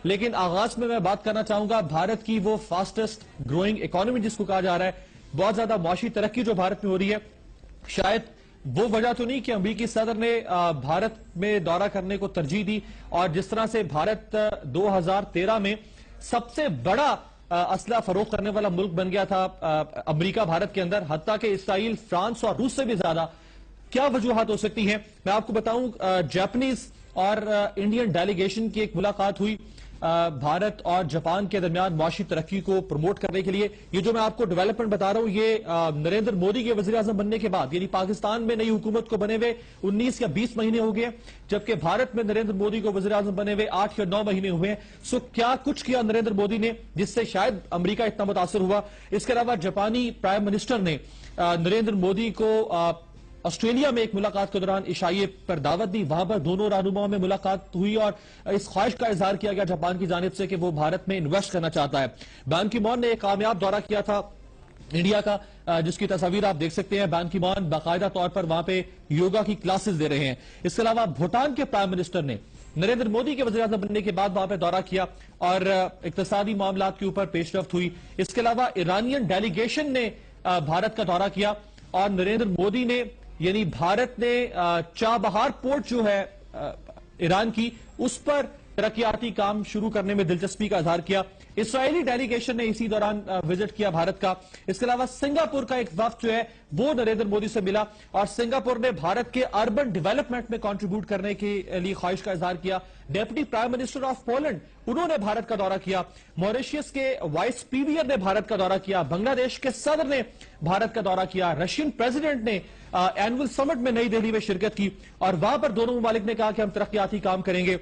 لیکن آغاز میں بات کرنا چاہوں گا بھارت کی وہ فاسٹسٹ گروئنگ اکانومی جس کو کہا جا رہا ہے، بہت زیادہ معاشی ترقی جو بھارت میں ہو رہی ہے، شاید وہ وجہ تو نہیں کہ امریکی صدر نے بھارت میں دورہ کرنے کو ترجیح دی، اور جس طرح سے بھارت 2013 میں سب سے بڑا اسلحہ فروخت کرنے والا ملک بن گیا تھا امریکہ بھارت کے اندر، حتیٰ کہ اسرائیل، فرانس اور روس سے بھی زیادہ، کیا وجوہات ہو سکتی ہیں؟ میں آپ کو بتاؤں جاپنیز اور انڈین ڈیلیگیشن کی ایک ملاقات ہوئی بھارت اور جاپان کے درمیان معاشی ترقی کو پروموٹ کرنے کے لیے۔ یہ جو میں آپ کو ڈیولپمنٹ بتا رہا ہوں، یہ نریندر مودی کے وزیر اعظم بننے کے بعد، یعنی پاکستان میں نئی حکومت کو بنے ہوئے 19 یا 20 مہینے ہو گئے، جبکہ بھارت میں نریندر مودی کو وزیر اعظم بنے ہوئے 8 یا 9 مہینے ہوئے ہیں۔ سو کیا کچھ کیا نریندر مودی نے جس سے شاید امریکہ اتنا متاثر ہوا؟ اس کے علاوہ جاپانی پرائم منسٹر نے نریندر مودی کو آسٹریلیا میں ایک ملاقات کے دوران عشائیے پر دعوت دی، وہاں پر دونوں رہنماؤں میں ملاقات ہوئی اور اس خواہش کا اظہار کیا گیا جاپان کی جانب سے کہ وہ بھارت میں انویسٹ کرنا چاہتا ہے۔ بان کی مون نے ایک کامیاب دورہ کیا تھا انڈیا کا، جس کی تصاویر آپ دیکھ سکتے ہیں۔ بان کی مون باقاعدہ طور پر وہاں پہ یوگا کی کلاسز دے رہے ہیں۔ اس کے علاوہ بھوٹان کے پرائم منسٹر نے نریندر مودی کے وزیر اعظم بننے کے بعد وہاں پہ دورہ کیا اور اقتصادی معاملات کے اوپر پیش رفت ہوئی۔ اس کے علاوہ ایرانین ڈیلیگیشن نے بھارت کا دورہ کیا اور نریندر مودی نے، یعنی بھارت نے چابہار پورٹ جو ہے ایران کی، اس پر ترقیاتی کام شروع کرنے میں دلچسپی کا اظہار کیا۔ اسرائیلی ڈیلیگیشن نے اسی دوران وزٹ کیا بھارت کا۔ اس کے علاوہ سنگاپور کا ایک وفد جو ہے وہ نریندر مودی سے ملا اور سنگاپور نے بھارت کے اربن ڈیولپمنٹ میں کنٹریبیوٹ کرنے کے لیے خواہش کا اظہار کیا۔ Deputy prime minister of Poland انہوں نے بھارت کا دورہ کیا۔ موریشیس کے وائس پریمیئر نے بھارت کا دورہ کیا۔ بنگلہ دیش کے صدر نے بھارت کا دورہ کیا۔ رشین پریزیڈنٹ نے اینول سمٹ میں نئی دہلی میں شرکت کی اور وہاں پر دونوں ممالک نے کہا کہ ہم ترقیاتی کام کریں گے۔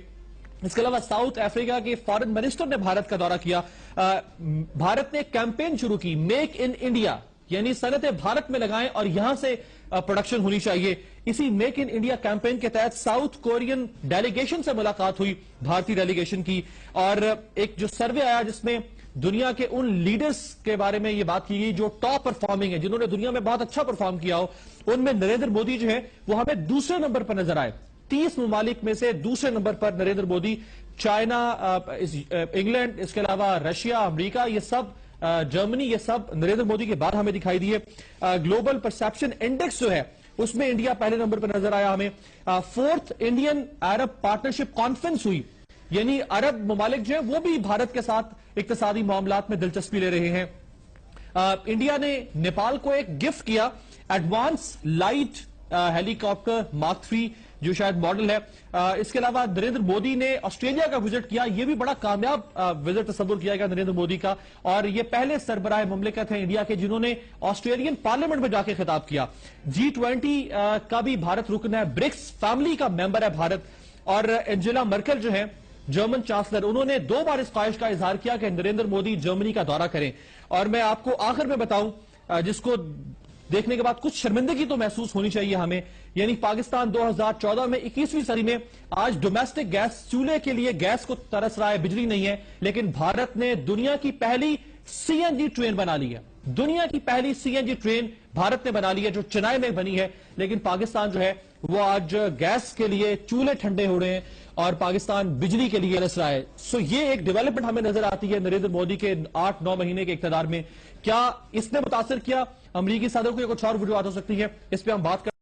اس کے علاوہ ساؤتھ افریقہ کے فارن منسٹر نے بھارت کا دورہ کیا۔ بھارت نے ایک کیمپین شروع کی، میک ان انڈیا، یعنی صنعتیں بھارت میں لگائیں اور یہاں سے پروڈکشن ہونی چاہیے۔ اسی میک ان انڈیا کیمپین کے تحت ساؤتھ کورین ڈیلیگیشن سے ملاقات ہوئی بھارتی ڈیلیگیشن کی، اور ایک جو سروے آیا جس میں دنیا کے ان لیڈرز کے بارے میں یہ بات کی گئی جو ٹاپ پرفارمنگ ہے، جنہوں نے دنیا میں بہت اچھا پرفارم کیا ہو، ان میں نریندر مودی جو ہے وہ ہمیں دوسرے نمبر پر نظر آئے۔ 30 ممالک میں سے دوسرے نمبر پر نریندر مودی، چائنا، انگلینڈ، اس کے علاوہ رشیا، امریکہ، یہ سب، جرمنی، یہ سب نریندر مودی کے بعد ہمیں دکھائی دیے۔ گلوبل پرسپشن انڈیکس جو ہے اس میں انڈیا پہلے نمبر پر نظر آیا ہمیں۔ 4th انڈین عرب پارٹنرشپ کانفرنس ہوئی، یعنی عرب ممالک جو ہیں وہ بھی بھارت کے ساتھ اقتصادی معاملات میں دلچسپی لے رہے ہیں۔ انڈیا نے نیپال کو ایک گفٹ کیا، ایڈوانس لائٹ ہیلی کاپٹر مارک 3 جو شاید ماڈل ہے۔ اس کے علاوہ نریندر مودی نے آسٹریلیا کا وزٹ کیا، یہ بھی بڑا کامیاب وزٹ تصور کیا گیا نریندر مودی کا، اور یہ پہلے سربراہ مملکت ہیں انڈیا کے جنہوں نے آسٹریلین پارلیمنٹ میں جا کے خطاب کیا۔ G20 کا بھی بھارت رکن ہے، برکس فیملی کا ممبر ہے بھارت، اور انجیلا مرکل جو ہیں جرمن چانسلر، انہوں نے 2 بار اس خواہش کا اظہار کیا کہ نریندر مودی جرمنی کا دورہ کریں۔ اور میں آپ کو آخر میں بتاؤں جس کو دیکھنے کے بعد کچھ شرمندگی تو محسوس ہونی چاہیے ہمیں، یعنی پاکستان 2014 میں 21ویں صدی میں آج ڈومیسٹک گیس چولہے کے لیے گیس کو ترس رہا ہے، بجلی نہیں ہے، لیکن بھارت نے دنیا کی پہلی CNG ٹرین بنا لی ہے۔ دنیا کی پہلی CNG ٹرین بھارت نے بنا لی ہے جو چنئی میں بنی ہے، لیکن پاکستان جو ہے وہ آج گیس کے لیے چولہے ٹھنڈے ہو رہے ہیں اور پاکستان بجلی کے لیے رس رہا ہے۔ سو یہ ایک ڈیولپمنٹ ہمیں نظر آتی ہے نریندر مودی کے 8-9 مہینے کے اقتدار میں۔ کیا اس نے متاثر کیا امریکی صدر کو، یا کچھ اور وجوہات ہو سکتی ہے؟ اس پہ ہم بات